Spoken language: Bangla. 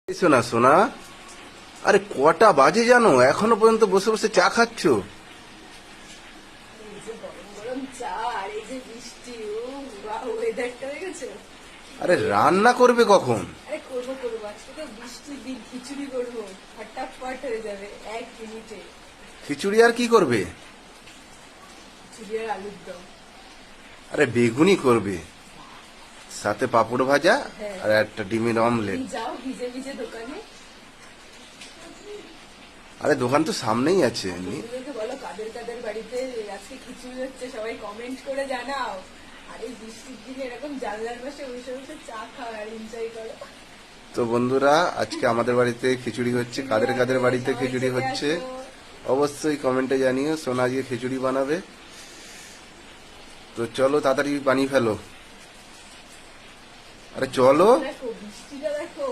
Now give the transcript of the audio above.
শোনা শোনা, আরে কটা বাজে জানো? এখনো পর্যন্ত বসে বসে চা খাচ্ছ? আরে রান্না করবে কখন? খিচুড়ি আর কি করবে? আরে বেগুনি করবে, সাথে পাপড় ভাজা আর একটা ডিমের অমলেট। আরে দোকান তো সামনেই আছে। বলো কাদের কাদের বাড়িতে আজকে খিচুড়ি হচ্ছে, সবাই কমেন্ট করে জানাও। আর এই বৃষ্টির দিনে এরকম জানলার পাশে বসে বসে চা খাও আর এনজয় করো। তো বন্ধুরা, আজকে আমাদের বাড়িতে খিচুড়ি হচ্ছে। কাদের কাদের বাড়িতে খিচুড়ি হচ্ছে অবশ্যই কমেন্টে জানিও। সোনা আজকে খিচুড়ি বানাবে, তো চলো তাড়াতাড়ি বানিয়ে ফেলো। আরে চলো। দেখো বৃষ্টিটা দেখো।